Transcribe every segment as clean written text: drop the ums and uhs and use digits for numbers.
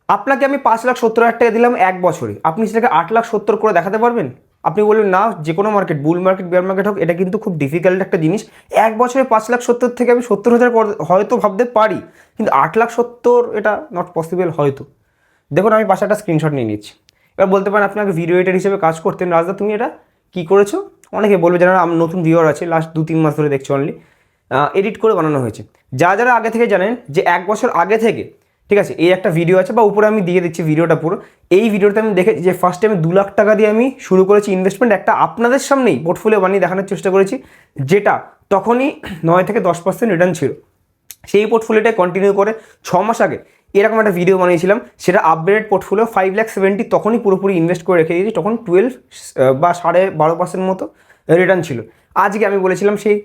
আপনাকে আমি 5,70,000 টাকা দিলাম এক বছরে, আপনি সেটাকে 8,70,000 করে দেখাতে পারবেন? আপনি বলবেন না, যে কোনো market, bull market bear market হোক, এটা কিন্তু খুব ডিফিকাল্ট একটা জিনিস। এক বছরে 5,70,000 থেকে আমি 70,000 হয়তো ভাবতে পারি, কিন্তু 8,70,000 এটা নট পসিবল হয়তো। দেখুন আমি পাশে একটা স্ক্রিনশট নিয়ে নিচ্ছি। এবার বলতে পারেন আপনাকে ভিডিও এডিটর হিসেবে কাজ করতেন, রাজদা তুমি এটা কী করেছো? অনেকে বলবে যারা আমার নতুন ভিউয়ার আছে, লাস্ট 2-3 মাস ধরে দেখছো অনলি, এডিট করে বানানো হয়েছে। যারা আগে থেকে জানেন যে এক বছর আগে থেকে, ঠিক আছে, এই একটা ভিডিও আছে বা উপরে আমি দিয়ে দিচ্ছি ভিডিওটা পুরো। এই ভিডিওতে আমি দেখেছি যে ফার্স্টে আমি 2 লাখ টাকা দিয়ে আমি শুরু করেছি ইনভেস্টমেন্ট, একটা আপনাদের সামনেই পোর্টফোলিও বানিয়ে দেখানোর চেষ্টা করেছি, যেটা তখনই 9-10% রিটার্ন ছিল। সেই পোর্টফোলিওটা কন্টিনিউ করে 6 মাস আগে এরকম একটা ভিডিও বানিয়েছিলাম, সেটা আপগ্রেড পোর্টফোলিও 5,70,000 তখনই পুরোপুরি ইনভেস্ট করে রেখে দিয়েছি, তখন 12 বা 12.5% মতো রিটার্ন ছিল। আজকে আমি বলেছিলাম সেই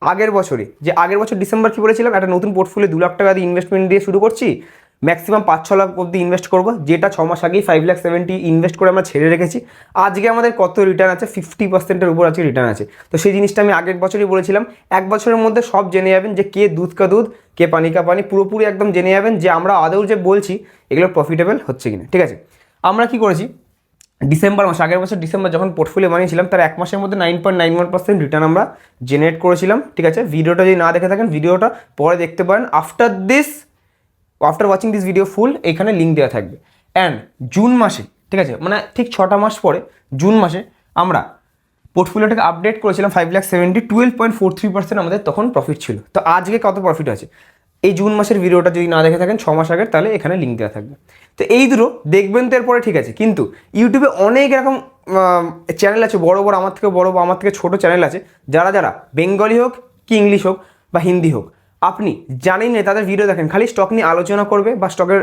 আগের বছরে, যে আগের বছর ডিসেম্বর কি বলেছিলাম, একটা নতুন পোর্টফোলিও 2 লাখ টাকা দিয়ে ইনভেস্টমেন্ট দিয়ে শুরু করছি, ম্যাক্সিমাম 5-6 লাখ অব্দি ইনভেস্ট করবো, যেটা 6 মাস আগেই 5,70,000 ইনভেস্ট করে আমরা ছেড়ে রেখেছি। আজকে আমাদের কত রিটার্ন আছে? 50%-এর উপর আজকে রিটার্ন আছে। তো সেই জিনিসটা আমি আগের বছরই বলেছিলাম। এক বছরের মধ্যে সব জেনে যাবেন যে কে দুধ কা দুধ, কে পানি কা পানি, পুরোপুরি একদম জেনে যাবেন যে আমরা আদৌ যে বলছি এগুলো প্রফিটেবল হচ্ছে কিনা। ঠিক আছে, আমরা কি করেছি, ডিসেম্বর মাস, আগের বছর ডিসেম্বর যখন পোর্টফোলিও বানিয়েছিলাম, তার এক মাসের মধ্যে 9.91% রিটার্ন আমরা জেনারেট করেছিলাম। ঠিক আছে, ভিডিওটা যদি না দেখে থাকেন ভিডিওটা পরে দেখতে পারেন, after watching this video full, এখানে লিঙ্ক দেওয়া থাকবে। অ্যান্ড জুন মাসে, ঠিক আছে, মানে ঠিক 6টা মাস পরে জুন মাসে আমরা পোর্টফোলিওটাকে আপডেট করেছিলাম 5,70,000, 12.43% আমাদের তখন প্রফিট ছিল। তো আজকে কত প্রফিট আছে এই জুন মাসের ভিডিওটা যদি না দেখে থাকেন 6 মাস আগের, তাহলে এখানে লিঙ্ক দেওয়া থাকবে। তো এই দুটো দেখবেন তো এরপরে, ঠিক আছে। কিন্তু ইউটিউবে অনেক এরকম চ্যানেল আছে, বড় বড়, আমার থেকে বড় বা আমার থেকে ছোটো চ্যানেল আছে, যারা বেঙ্গলি হোক কি ইংলিশ হোক বা হিন্দি হোক, আপনি জানেন না, তাদের ভিডিও দেখেন, খালি স্টক নিয়ে আলোচনা করবে বা স্টকের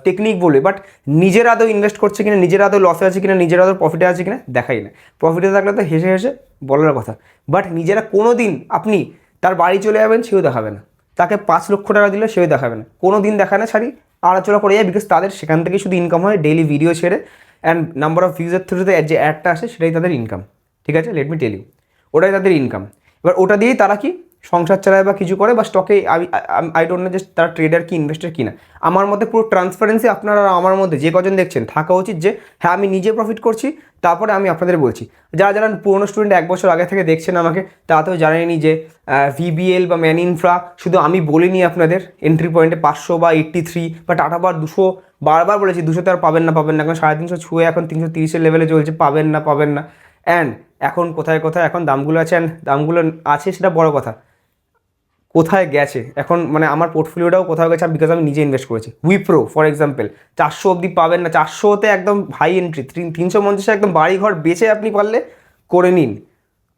টেকনিক বলবে, বাট নিজের আদৌ ইনভেস্ট করছে কিনা, নিজের আদৌ লসে আছে কিনা, নিজের আদৌ প্রফিটে আছে কিনা দেখাই না। প্রফিটে থাকলে তো হেসে হেসে বলার কথা, বাট নিজেরা কোনো দিন আপনি তার বাড়ি চলে যাবেন সেও দেখাবে না, তাকে 5 লক্ষ টাকা দিলে সেও দেখাবে না, কোনো দিন দেখায় না, ছাড়ি আলোচনা করে যায়, বিকজ তাদের সেখান থেকে শুধু ইনকাম হয় ডেইলি ভিডিও ছেড়ে, অ্যান্ড নাম্বার অফ ভিউজের থ্রুতে যে অ্যাডটা আসে সেটাই তাদের ইনকাম। ঠিক আছে, লেট মি টেল ইউ, ওটাই তাদের ইনকাম। এবার ওটা দিয়েই তারা কি সংসার চালায় বা কিছু করে, বা স্টকে আই ডোন্ট নো যে তারা ট্রেডার কি ইনভেস্টার কি না। আমার মধ্যে পুরো ট্রান্সপারেন্সি আপনারা আমার মধ্যে যে কজন দেখছেন থাকা উচিত, যে হ্যাঁ আমি নিজে প্রফিট করছি, তারপরে আমি আপনাদের বলছি। যারা পুরোনো স্টুডেন্ট 1 বছর আগে থেকে দেখছেন আমাকে, তারা তো জানেনি যে ভিবিএল বা ম্যান ইনফ্রা শুধু আমি বলিনি আপনাদের এন্ট্রি পয়েন্টে 500 বা 83 বা টাটা বার 200 বারবার বলেছি, 200 আর পাবেন না, এখন 350 ছুঁয়ে এখন 330-এর লেভেলে চলছে, পাবেন না। অ্যান্ড এখন কোথায় এখন দামগুলো আছে, অ্যান্ড দামগুলো আছে সেটা বড় কথা, কোথায় গেছে এখন, মানে আমার পোর্টফোলিওটাও কোথাও গেছে, বিকজ আমি নিজে ইনভেস্ট করেছি। উইপ্রো ফর এক্সাম্পল 400 অবধি পাবেন না, 400তে একদম হাই এন্ট্রি, 350 একদম বাড়িঘর বেচে আপনি পারলে করে নিন,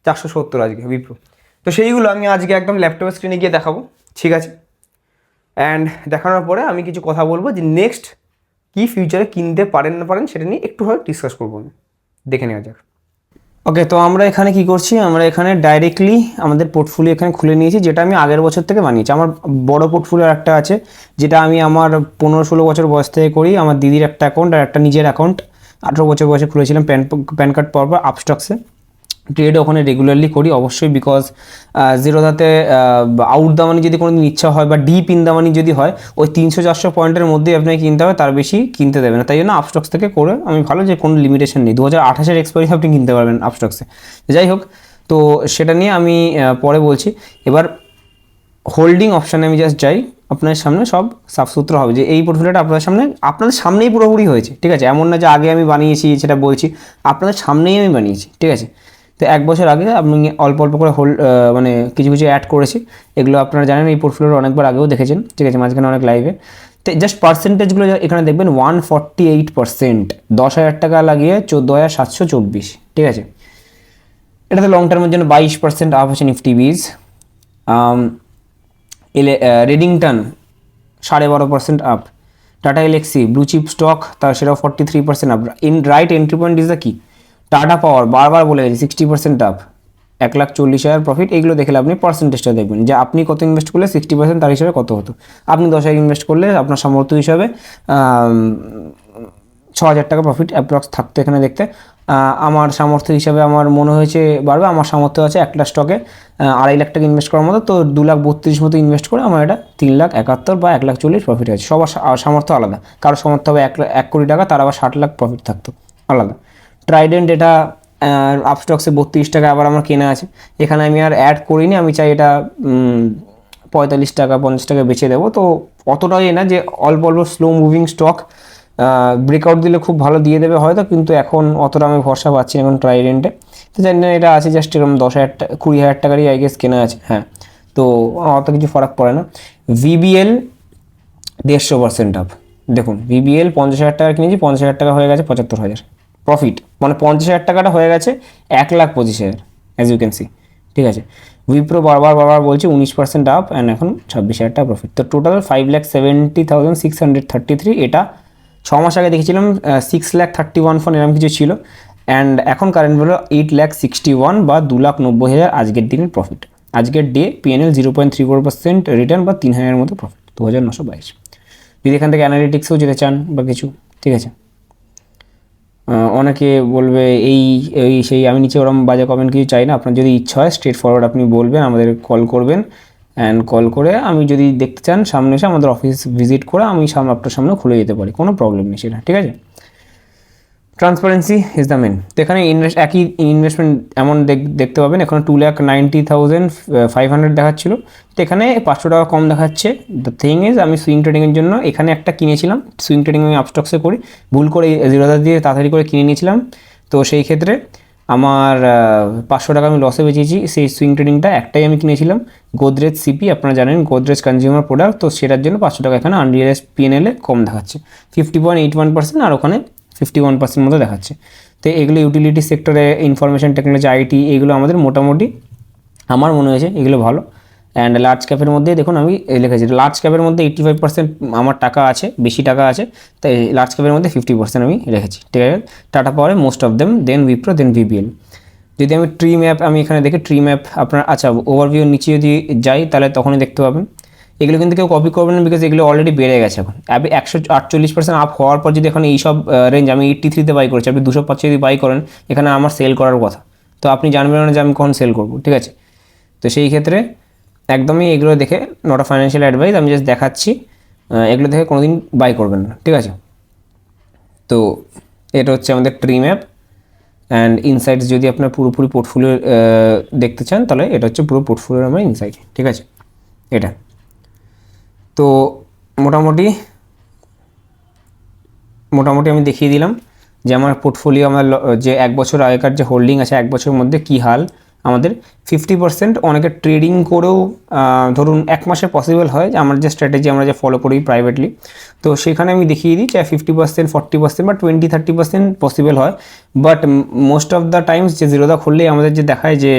470 আজকে উইপ্রো। তো সেইগুলো আমি আজকে একদম ল্যাপটপের স্ক্রিনে গিয়ে দেখাবো, ঠিক আছে। অ্যান্ড দেখানোর পরে আমি কিছু কথা বলবো যে নেক্সট কি ফিউচারে কিনতে পারেন না পারেন সেটা নিয়ে একটু হয়তো ডিসকাস করবো, আমি দেখে নেওয়া যাক। ওকে, তো আমরা এখানে কি করছি, আমরা এখানে ডাইরেক্টলি আমাদের পোর্টফোলিও এখানে খুলে নিয়েছি, যেটা আমি আগের বছর থেকে বানিয়েছি। আমার বড় পোর্টফোলিও একটা আছে, যেটা আমি আমার 15-16 বছর বয়স থেকে করি। আমার দিদির একটা অ্যাকাউন্ট আর একটা নিজের অ্যাকাউন্ট 18 বছর বয়সে খুলেছিলাম, প্যান কার্ড পাওয়ার পর আপস্টক্সে ট্রেডও ওখানে রেগুলারলি করি অবশ্যই, বিকজ জিরোধাতে আউট দামানি যদি কোনো দিন ইচ্ছা হয় বা ডিপ ইন দামানি যদি হয়, ওই 300-400 পয়েন্টের মধ্যেই আপনাকে কিনতে হবে, তার বেশি কিনতে দেবে না। তাই জন্য আপস্টক্স থেকে করে আমি ভালো, যে কোনো লিমিটেশন নেই, 2028-এর এক্সপায়ারি আপনি কিনতে পারবেন আপস্টক্সে। যাই হোক, তো সেটা নিয়ে আমি পরে বলছি। এবার হোল্ডিং অপশানে আমি জাস্ট যাই, আপনাদের সামনে সব সাফসুতরা হবে, যে এই পোর্টফোলিওটা আপনাদের সামনেই পুরোপুরি হয়েছে। ঠিক আছে, এমন না যে আগে আমি বানিয়েছি সেটা বলছি, আপনাদের সামনেই আমি বানিয়েছি। ঠিক আছে, তো 1 বছর আগে আপনি অল্প করে মানে কিছু অ্যাড করেছি, এগুলো আপনারা জানেন, এই পোর্টফোলিওটা অনেকবার আগেও দেখেছেন। ঠিক আছে, মাঝখানে অনেক লাইভে। তো জাস্ট পার্সেন্টেজগুলো এখানে দেখবেন 148%, 10,000 টাকা লাগিয়ে 14,724। ঠিক আছে, এটাতে লং টার্মের জন্য 22% আপ হচ্ছে নিফটি বিজ। Redington 12.5% up. Tata Elxsi blue chip stock, তার সেটাও 43% up. Right entry point is the key, Tata power বারবার বলে গেছি 60% আপ, 1,40,000 প্রফিট। এইগুলো দেখলে আপনি পার্সেন্টেজটা দেখবেন, যে আপনি কত ইনভেস্ট করলে 60% তার হিসাবে কত হতো। আপনি 10,000 ইনভেস্ট করলে আপনার সামর্থ্য হিসাবে 6,000 টাকা প্রফিট অ্যাপ্রক্স থাকতো এখানে দেখতে। আমার সামর্থ্য হিসাবে আমার মনে হয়েছে বাড়বে, আমার সামর্থ্য আছে একটা স্টকে 2.5 লাখ টাকা ইনভেস্ট করার মতো, তো 2,32,000 মতো ইনভেস্ট করে আমার এটা 3,71,000 বা 1,40,000 প্রফিট হয়েছে। সবার সামর্থ্য আলাদা, কারো সামর্থ্য হবে 1 কোটি টাকা, তার আবার 60 লাখ প্রফিট থাকতো, আলাদা। ট্রাইডেন্ট এটা আপস্টক্সে 32 টাকা আবার আমার কেনা আছে, এখানে আমি আর অ্যাড করিনি, আমি চাই এটা 45 টাকা 50 টাকা বেচে দেবো। তো অতটাই না যে অল্প অল্প স্লো মুভিং স্টক, ব্রেকআউট দিলে খুব ভালো দিয়ে দেবে হয়তো, কিন্তু এখন অতটা আমি ভরসা পাচ্ছি এখন ট্রাইডেন্টে। তো জানি না, এটা আছে জাস্ট এরকম 10,000 টাকা 20,000 টাকারই আই গেস কেনা আছে, হ্যাঁ, তো অত কিছু ফারাক পড়ে না। ভিবিএল 150% আপ, দেখুন ভিবিএল 50,000 টাকা কিনেছি, 50,000 টাকা হয়ে গেছে 75,000 প্রফিট, মানে 50,000 টাকাটা হয়ে গেছে 1,25,000 অ্যাজ ইউ ক্যান সি, ঠিক আছে। উইপ্রো বারবার বলছি 19% আপ অ্যান্ড এখন 26,000 টাকা প্রফিট, তো টোটাল 5,70,633। এটা 6 মাস আগে দেখেছিলাম 6,31,000 এরকম কিছু ছিল, অ্যান্ড এখন কারেন্ট ভ্যালু 8,61,000 বা 2,90,000 আজকের দিনের প্রফিট। আজকের ডে পিএনএল 0.34% রিটার্ন বা 3,000 মতো প্রফিট, 2,922। যদি এখান থেকে অ্যানালিটিক্সেও যেতে চান বা কিছু, ঠিক আছে। অনেকে বলবে এই সেই, আমি নিচে ওরকম বাজে কমেন্ট কিছু চাই না। আপনার যদি ইচ্ছা হয় স্ট্রেট ফরওয়ার্ড আপনি বলবেন, আমাদের কল করবেন, অ্যান্ড কল করে আমি যদি দেখতে চান সামনে এসে আমাদের অফিস ভিজিট করে আমি আপনার সামনে খুলে যেতে পারি, কোনো প্রবলেম নেই সেটা, ঠিক আছে। Transparency is the main. তো এখানে একই ইনভেস্টমেন্ট এমন দেখতে পাবেন, এখানে 2,90,500 দেখাচ্ছিল, তো এখানে 500 টাকা কম দেখাচ্ছে। দ্য থিং ইজ, আমি সুইং ট্রেডিংয়ের জন্য এখানে একটা কিনেছিলাম, সুইং ট্রেডিং আমি আপস্টক্সে করি, ভুল করে 0,000 দিয়ে তাড়াতাড়ি করে কিনে নিয়েছিলাম, তো সেই ক্ষেত্রে আমার 500 টাকা আমি লসে বেঁচেছি। সেই সুইং ট্রেডিংটা একটাই আমি কিনেছিলাম, গোদরেজ সিপি, আপনারা জানেন গোদরেজ কনজিউমার প্রোডাক্ট, তো সেটার জন্য 500 টাকা এখানে আনরিয়ালাইজড পিএনএলে কম দেখাচ্ছে 50.81%, আর ওখানে 51% মতো দেখাচ্ছে। তো এগুলো ইউটিলিটি সেক্টরে, ইনফরমেশন টেকনোলজি, আইটি, এগুলো আমাদের মোটামুটি আমার মনে হয়েছে এগুলো ভালো। অ্যান্ড লার্জ ক্যাপের মধ্যে দেখুন আমি লিখেছি, লার্জ ক্যাপের মধ্যে 85% আমার টাকা আছে, বেশি টাকা আছে, তাই লার্জ ক্যাপের মধ্যে 50% আমি রেখেছি, ঠিক আছে। টাটা পাওয়ারে মোস্ট অফ দেম, দেন উইপ্রো, দেন ভিবিএল। যদি আমি ট্রি ম্যাপ, আমি এখানে দেখি ট্রি ম্যাপ আপনার, আচ্ছা ওভারভিউ নিচে যদি যাই তাহলে তখনই দেখতে পাবেন। এগুলো কিন্তু কেউ কপি করবেন না, বিকজ এগুলো অলরেডি বেড়ে গেছে। এখন 148% আপ হওয়ার পর যদি এখন এইসব রেঞ্জ, আমি 83-তে বাই করেছি, আপনি 205 যদি বাই করেন, এখানে আমার সেল করার কথা, তো আপনি জানবেন না যে আমি কখন সেল করবো, ঠিক আছে। তো সেই ক্ষেত্রে একদমই এগুলো দেখে, নট আ ফাইন্যান্সিয়াল অ্যাডভাইস, আমি জাস্ট দেখাচ্ছি, এগুলো দেখে কোনোদিন বাই করবেন না, ঠিক আছে। তো এটা হচ্ছে আমাদের ট্রি ম্যাপ। অ্যান্ড ইনসাইটস যদি আপনার পুরোপুরি পোর্টফোলিও দেখতে চান, তাহলে এটা হচ্ছে পুরো পোর্টফোলিওর আমার ইনসাইট, ঠিক আছে, এটা। তো মোটামুটি আমি দেখিয়ে দিলাম যে আমার পোর্টফোলিও, আমার যে 1 বছর আগেকার যে হোল্ডিং আছে, 1 বছরের মধ্যে কী হাল আমাদের। 50% অনেকে ট্রেডিং করেও ধরুন 1 মাসে পসিবল হয়, যে আমার যে স্ট্র্যাটেজি আমরা যে ফলো করি প্রাইভেটলি, তো সেখানে আমি দেখিয়ে দিই যে 50%, 40% বা 20-30% পসিবল হয়। But most of the Times যে জিরোদা খুললেই আমাদের যে দেখায় যে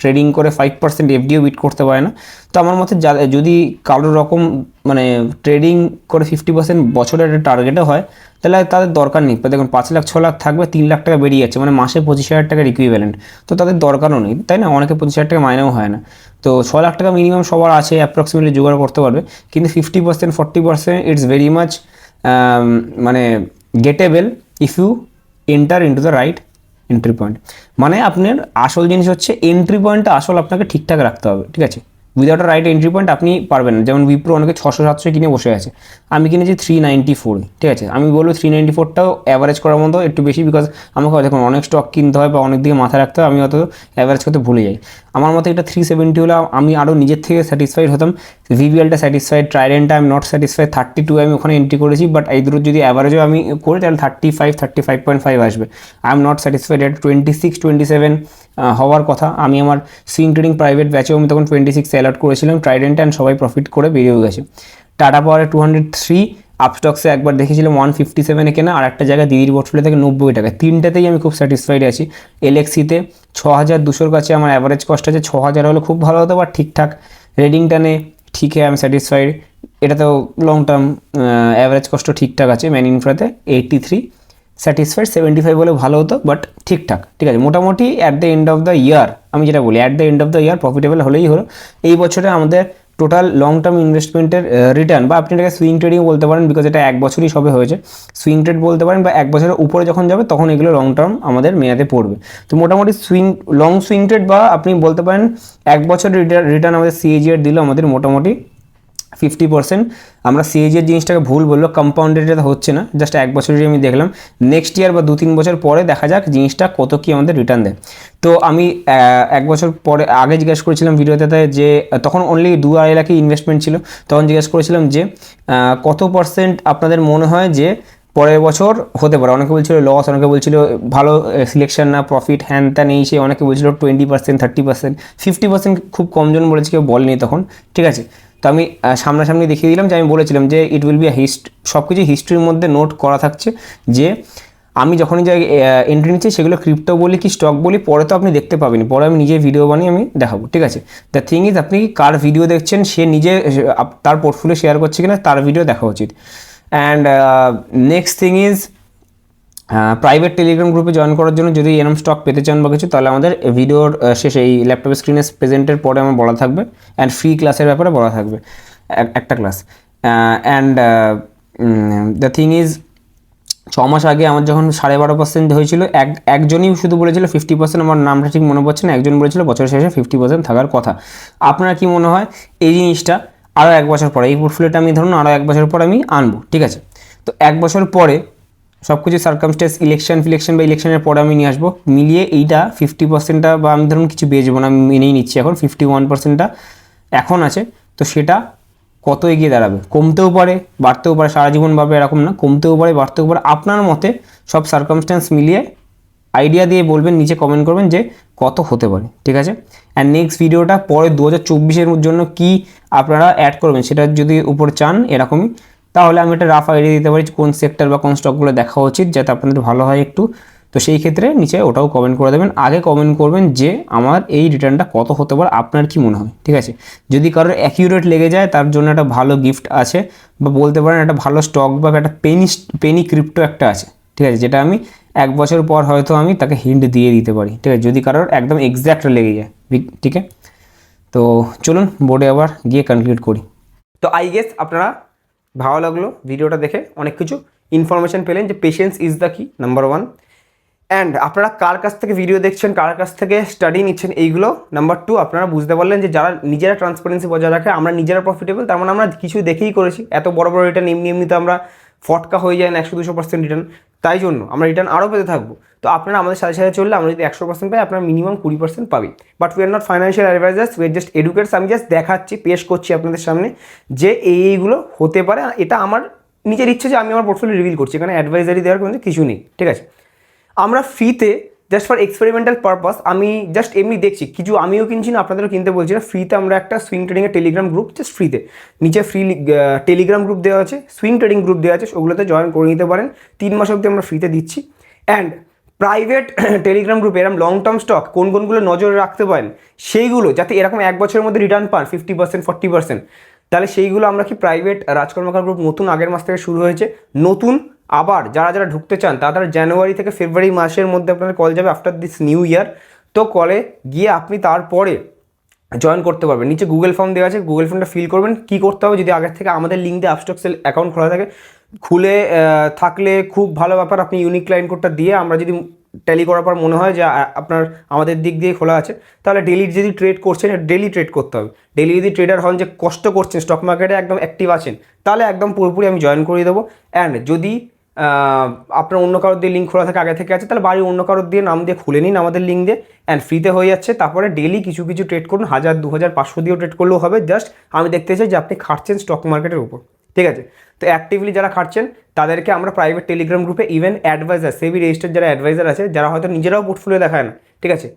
ট্রেডিং করে 5% এফডিও বিট করতে পারে না। তো আমার মতে যদি কারোর রকম মানে ট্রেডিং করে 50% বছরের একটা টার্গেটও হয়, তাহলে তাদের দরকার নেই। দেখুন 5 লাখ 6 লাখ থাকবে, 3 লাখ টাকা বেরিয়ে যাচ্ছে, মানে মাসে 25,000 টাকার ইকুইভ্যালেন্ট, তো তাদের দরকারও নেই, তাই না। অনেকে 25,000 টাকা মাইনেও হয় না, তো 6 লাখ টাকা মিনিমাম সবার আছে, অ্যাপ্রক্সিমেটলি জোগাড় করতে পারবে। কিন্তু 50%, 40% ইটস ভেরি মাচ মানে gettable if you enter into the right entry point. মানে আপনার আসল জিনিস হচ্ছে এন্ট্রি পয়েন্টটা আসল আপনাকে ঠিকঠাক রাখতে হবে, ঠিক আছে। Without a right entry point আপনি পারবেন না। যেমন উইপ্রো অনেকে 600-700 কিনে বসে আছে, আমি কিনেছি 394, ঠিক আছে। আমি বলবো 394টাও অ্যাভারেজ করার মতো একটু বেশি, বিকজ আমাকে দেখুন অনেক স্টক কিনতে হয় বা অনেক দিকে মাথায় রাখতে হয়, আমি অত অ্যাভারেজ করতে ভুলে যাই। আমার মতে এটা 370 হলে আমি আরও নিজের থেকে স্যাটিসফাইড হতাম। ভিভিএলটা স্যাটিসফাইড, ট্রাইডেন্টটা আমি নট স্যাটিসফাইড, 32 আমি ওখানে এন্ট্রি করেছি, বাট এই দুটো যদি অ্যাভারেজও আমি করি তাহলে 35.5 আসবে। I am not satisfied. এটা 26-27 হওয়ার কথা। আমি আমার সুইং ট্রেডিং প্রাইভেট ব্যাচেও আমি তখন 26 অ্যালার্ট করেছিলাম ট্রাইডেন্ট, অ্যান্ড সবাই প্রফিট করে বেরিয়েও গেছে। টাটা পাওয়ারে 203, আপস্টক্সে একবার দেখেছিলাম 157 কেনা, আর একটা জায়গায় দিদির পোর্টফোলিও থেকে 90 টাকা, তিনটাতেই আমি খুব স্যাটিসফাইড আছি। এলএক্সিতে 6,200 কাছে আমার অ্যাভারেজ কস্ট আছে, 6,000 হলে খুব ভালো হতো, বা ঠিকঠাক রেডিং টানে ঠিক আই এম স্যাটিসফাইড। এটা তো লং টার্ম অ্যাভারেজ কস্ট ঠিকঠাক আছে। ম্যান ইনফ্রাতে 83 স্যাটিসফাইড, 75 বলে ভালো হতো, বাট ঠিকঠাক, ঠিক আছে। মোটামুটি at the end of the year, আমি যেটা বলি at the end of the year profitable হলেই হলো। এই বছরে আমাদের টোটাল লং টার্ম ইনভেস্টমেন্টের রিটার্ন, বা আপনি এটাকে সুইং ট্রেডিং বলতে পারেন, বিকজ এটা 1 বছরই সবে হয়েছে, সুইং ট্রেড বলতে পারেন, বা 1 বছরের উপরে যখন যাবে তখন এগুলো লং টার্ম আমাদের মেয়াদে পড়বে। তো মোটামুটি লং সুইং ট্রেড, বা আপনি বলতে পারেন 1 বছরের রিটার্ন আমাদের সিএজিআর দিল আমাদের মোটামুটি 50%। আমরা সিএজিআর জিনিসটাকে ভুল বললো, কম্পাউন্ডেড হচ্ছে না, জাস্ট 1 বছরেরই আমি দেখলাম। নেক্সট ইয়ার বা 2-3 বছর পরে দেখা যাক জিনিসটা কত কি আমাদের রিটার্ন দেয়। তো আমি 1 বছর পরে আগে জিজ্ঞেস করেছিলাম ভিডিওতে যে তখন অনলি 2-2.5 লাখই ইনভেস্টমেন্ট ছিল, তখন জিজ্ঞেস করেছিলাম যে কত পার্সেন্ট আপনাদের মনে হয় যে পরের বছর হতে পারে। অনেকে বলছিল লস, অনেকে বলছিল ভালো সিলেকশন না, প্রফিট হ্যান ত্যান এই সে, অনেকে বলছিল 20%, 30%, 50% খুব কমজন বলেছে, কেউ বলেনি তখন, ঠিক আছে। তো আমি সামনাসামনি দেখিয়ে দিলাম যে আমি বলেছিলাম যে ইট উইল বি সব কিছু হিস্ট্রির মধ্যে নোট করা থাকছে, যে আমি যখনই যাই এন্ট্রি নিচ্ছি সেগুলো ক্রিপ্টো বলি কি স্টক বলি, পরে তো আপনি দেখতে পাবেন, পরে আমি নিজে ভিডিও বানিয়ে আমি দেখাবো, ঠিক আছে। দ্য থিং ইজ আপনি কার ভিডিও দেখছেন, সে নিজে তার পোর্টফোলিও শেয়ার করছে কিনা তার ভিডিও দেখা উচিত। And next thing is private Telegram গ্রুপে জয়েন করার জন্য যদি এরকম স্টক পেতে চান বা কিছু, তাহলে আমাদের ভিডিওর শেষে এই ল্যাপটপ স্ক্রিনে প্রেজেন্টের পরে আমার বলা থাকবে, অ্যান্ড ফ্রি ক্লাসের ব্যাপারে বলা থাকবে একটা class. And the thing is 6 মাস আগে আমার যখন 12.5% হয়েছিল, একজনই শুধু বলেছিল 50%, আমার নামটা ঠিক মনে পড়ছে না, একজন বলেছিল বছরের শেষে 50% থাকার কথা। আপনারা কি মনে হয় এই জিনিসটা আরও 1 বছর পরে, এই পোর্টফোলিওটা আমি ধরুন আরও 1 বছর পরে আমি আনবো, ঠিক আছে। তো 1 বছর পরে সব কিছু সার্কামস্টেন্স, ইলেকশন বা ইলেকশনের পরে আমি নিয়ে আসবো, মিলিয়ে এইটা 50%টা, বা আমি ধরুন কিছু বেচবো না, আমি মেনেই নিচ্ছি এখন 51%টা এখন আছে, তো সেটা কত এগিয়ে দাঁড়াবে, কমতেও পারে বাড়তেও পারে, সারা জীবন ভাবে এরকম না, কমতেও পারে বাড়তেও পারে, আপনার মতে সব সার্কামস্টেন্স মিলিয়ে আইডিয়া দিয়ে বলবেন, নিচে কমেন্ট করবেন যে কত হতে পারে, ঠিক আছে। অ্যান্ড নেক্সট ভিডিওটা পরে 2024-এর জন্য কি আপনারা অ্যাড করবেন সেটা যদি উপর চান এরকমই, তাহলে আমি একটা রাফ আইডিয়া দিতে পারি কোন সেক্টর বা কোন স্টকগুলো দেখা উচিত, যাতে আপনাদের ভালো হয় একটু। তো সেই ক্ষেত্রে নিচে ওটাও কমেন্ট করে দেবেন, আগে কমেন্ট করবেন যে আমার এই রিটার্নটা কত হতে পারে, আপনার কি মনে হয়, ঠিক আছে। যদি কারোর অ্যাকিউরেট লেগে যায় তার জন্য একটা ভালো গিফট আছে, বা বলতে পারেন একটা ভালো স্টক বা একটা পেনি ক্রিপ্টো একটা আছে, ঠিক আছে, যেটা আমি 1 বছর পর হয়তো আমি তাকে হিন্ট দিয়ে দিতে পারি, ঠিক আছে, যদি কারোর একদম এক্স্যাক্ট লেগে যায়, ঠিক আছে। তো চলুন বোর্ডে আবার গিয়ে কনক্লুড করি। তো আই গেস আপনারা ভালো লাগলো ভিডিওটা দেখে, অনেক কিছু ইনফরমেশন পেলেন যে পেশেন্স ইজ দ্য কি, নাম্বার 1। অ্যান্ড আপনারা কার কাছ থেকে ভিডিও দেখছেন, কার কাছ থেকে স্টাডি নিচ্ছেন, এইগুলো নাম্বার 2। আপনারা বুঝতে পারলেন যে যারা নিজেরা ট্রান্সপারেন্সি বজায় রাখে, আমরা নিজেরা প্রফিটেবল, তার মানে আমরা কিছু দেখেই করেছি। এত বড় বড় রিটার্ন এমনিতে আমরা ফটকা হয়ে যায় না 100-200% রিটার্ন, তাই জন্য আমরা রিটার্ন আরও পেতে থাকবো। তো আপনারা আমাদের সাথে সাথে চললে আমরা যদি 100% পাই, আপনারা মিনিমাম 20% পাবেন। But we are not financial advisers, we are just educates. আমি জাস্ট দেখাচ্ছি, পেশ করছি আপনাদের সামনে যে এইগুলো হতে পারে। এটা আমার নিজের ইচ্ছে যে আমি আমার পোর্টফোলিও রিভিল করছি, এখানে অ্যাডভাইজারি দেওয়ার কোনো কিছু নেই, ঠিক আছে। আমরা ফ্রিতে জাস্ট ফর এক্সপেরিমেন্টাল পারপাস, আমি জাস্ট এমনি দেখছি, কিছু আমিও কিনছি না, আপনাদেরও কিনতে বলছি না, ফ্রিতে আমরা একটা সুইং ট্রেডিংয়ের টেলিগ্রাম গ্রুপ, জাস্ট ফ্রিতে নিচে ফ্রি টেলিগ্রাম গ্রুপ দেওয়া আছে, সুইং ট্রেডিং গ্রুপ দেওয়া আছে, ওগুলোতে জয়েন করে নিতে পারেন। 3 মাস অবধি আমরা ফ্রিতে দিচ্ছি। অ্যান্ড প্রাইভেট টেলিগ্রাম গ্রুপে এরকম লং টার্ম স্টক কোনগুলো নজরে রাখতে পারেন, সেইগুলো যাতে এরকম 1 বছরের মধ্যে রিটার্ন পান 50%, 40%, তাহলে সেইগুলো আমরা কি প্রাইভেট রাজকর্মকার গ্রুপ নতুন আগের মাস থেকে শুরু হয়েছে, নতুন আবার যারা ঢুকতে চান তারা জানুয়ারি থেকে ফেব্রুয়ারি মাসের মধ্যে আপনাদের কল যাবে আফটার দিস নিউ ইয়ার। তো কলে গিয়ে আপনি তারপরে জয়েন করতে পারবেন। নিচে গুগল ফর্ম দেওয়া আছে, গুগল ফর্মটা ফিল করবেন। কী করতে হবে, যদি আগের থেকে আমাদের লিঙ্ক দিয়ে আপস্টক সেল অ্যাকাউন্ট খোলা থাকে, খুলে থাকলে খুব ভালো ব্যাপার। আপনি ইউনিক ক্লায়েন্ট কোডটা দিয়ে, আমরা যদি ট্যালি করার পর মনে হয় যে আপনার আমাদের দিক দিয়ে খোলা আছে, তাহলে ডেলি যদি ট্রেড করছেন, ডেলি ট্রেড করতে হবে। ডেলি যদি ট্রেডার হন, যে কষ্ট করছেন স্টক মার্কেটে একদম অ্যাক্টিভ আছেন, তাহলে একদম পুরোপুরি আমি জয়েন করিয়ে দেবো। অ্যান্ড যদি আপনার অন্য কারোর দিয়ে লিঙ্ক খোলা থাকে আগে থেকে আছে, তাহলে বাড়ির অন্য কারোর দিয়ে নাম দিয়ে খুলে নিন আমাদের লিঙ্ক দিয়ে, অ্যান্ড ফ্রিতে হয়ে যাচ্ছে। তারপরে ডেলি কিছু ট্রেড করুন, 1000, 2000, 500 দিয়েও ট্রেড করলেও হবে। জাস্ট আমি দেখতে চাই যে আপনি খাটছেন স্টক মার্কেটের উপর, ঠিক আছে। তো অ্যাক্টিভলি যারা খাটছেন তাদেরকে আমরা প্রাইভেট টেলিগ্রাম গ্রুপে, ইভেন অ্যাডভাইজার, সেবি রেজিস্টার্ড যারা অ্যাডভাইজার আছে, যারা হয়তো নিজেরাও পোর্টফোলিও দেখায় না, ঠিক আছে,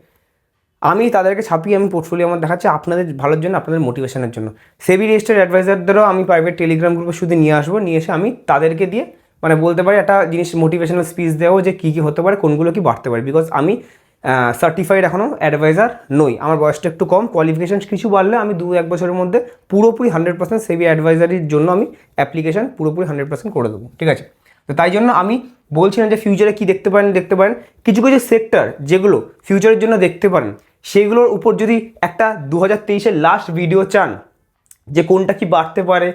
আমি তাদেরকে ছাপিয়ে আমি পোর্টফোলিও আমার দেখাচ্ছি আপনাদের ভালোর জন্য, আপনাদের মোটিভেশনের জন্য। সেবি রেজিস্টার্ড অ্যাডভাইজারদেরও আমি প্রাইভেট টেলিগ্রাম গ্রুপে শুধু নিয়ে আসবো, নিয়ে এসে আমি তাদেরকে দিয়ে মানে বলতে পারি একটা জিনিস, মোটিভেশনাল স্পিচ দেবো যে কী হতে পারে, কোনগুলো কি বাড়তে পারে। বিকজ আমি সার্টিফাইড এখনও অ্যাডভাইজার নই, আমার বয়সটা একটু কম, কোয়ালিফিকেশান কিছু বাড়লে আমি 2-1 বছরের মধ্যে পুরোপুরি 100% সেবি অ্যাডভাইজারির জন্য আমি অ্যাপ্লিকেশান পুরোপুরি 100% করে দেবো, ঠিক আছে। তো তাই জন্য আমি বলছি না যে ফিউচারে কী দেখতে পারেন, কিছু সেক্টর যেগুলো ফিউচারের জন্য দেখতে পারেন, সেগুলোর উপর যদি একটা 2023-এর লাস্ট ভিডিও চান, যে কোনটা কি বাড়তে পারে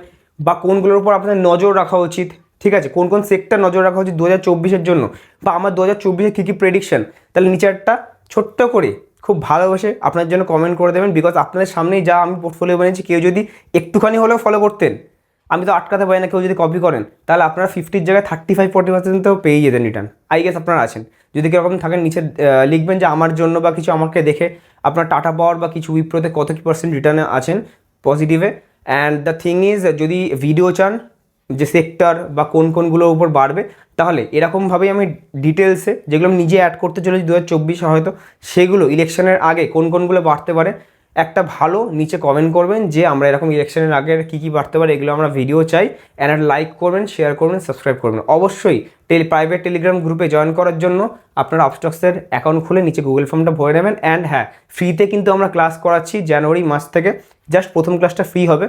বা কোনগুলোর উপর আপনাদের নজর রাখা উচিত, ঠিক আছে, কোন কোন সেক্টর নজর রাখা উচিত 2024-এর জন্য, বা আমার 2024-এ কী কী প্রেডিকশন, তাহলে নিচে একটা ছোট্ট করে খুব ভালোবাসে আপনার জন্য কমেন্ট করে দেবেন। বিকজ আপনাদের সামনেই যা আমি পোর্টফোলিও বানিয়েছি, কেউ যদি একটুখানি হলেও ফলো করতেন, আমি তো আটকাতে পারি না, কেউ যদি কপি করেন তাহলে আপনারা 50-র জায়গায় 35-40%-ও পেয়ে যেতেন রিটার্ন। আই গেস আপনারা আছেন। যদি কীরকম থাকেন নিচে লিখবেন যে আমার জন্য বা কিছু আমাকে দেখে আপনার টাটা পাওয়ার বা কিছু উইপ্রোতে কত কি পার্সেন্ট রিটার্নে আছেন পজিটিভে। অ্যান্ড দ্য থিং ইজ, যদি ভিডিও চান যে সেক্টর বা কোন কোনগুলোর উপর বাড়বে, তাহলে এরকমভাবেই আমি ডিটেলসে যেগুলো আমি নিজে অ্যাড করতে চলেছি 2024 হয়তো, সেগুলো ইলেকশনের আগে কোন কোনগুলো বাড়তে পারে একটা ভালো নিচে কমেন্ট করবেন যে আমরা এরকম ইলেকশনের আগে কী কী বাড়তে পারে এগুলো আমরা ভিডিও চাই। অ্যান্ড লাইক করবেন, শেয়ার করবেন, সাবস্ক্রাইব করবেন। অবশ্যই প্রাইভেট টেলিগ্রাম গ্রুপে জয়েন করার জন্য আপনারা আপস্টক্সের অ্যাকাউন্ট খুলে নিচে গুগল ফর্মটা ভরে নেবেন। অ্যান্ড হ্যাঁ, ফ্রিতে কিন্তু আমরা ক্লাস করাচ্ছি জানুয়ারি মাস থেকে। জাস্ট প্রথম ক্লাসটা ফ্রি হবে।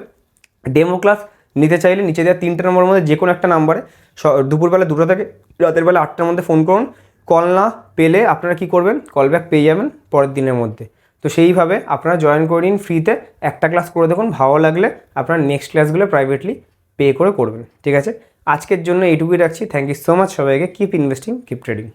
ডেমো ক্লাস নিতে চাইলে নিচে দেওয়া 3টে নম্বরের মধ্যে যে কোনো একটা নাম্বারে দুপুরবেলা 2টা থেকে রাতের বেলা 8টার মধ্যে ফোন করুন। কল না পেলে আপনারা কী করবেন, কল ব্যাক পেয়ে যাবেন পরের দিনের মধ্যে। তো সেইভাবে আপনারা জয়েন করে নিন ফ্রিতে, একটা ক্লাস করে দেখুন, ভালো লাগলে আপনারা নেক্সট ক্লাসগুলো প্রাইভেটলি পে করে করবেন, ঠিক আছে। আজকের জন্য এইটুকুই রাখছি। থ্যাংক ইউ সো মাচ সবাইকে। Keep investing, keep trading.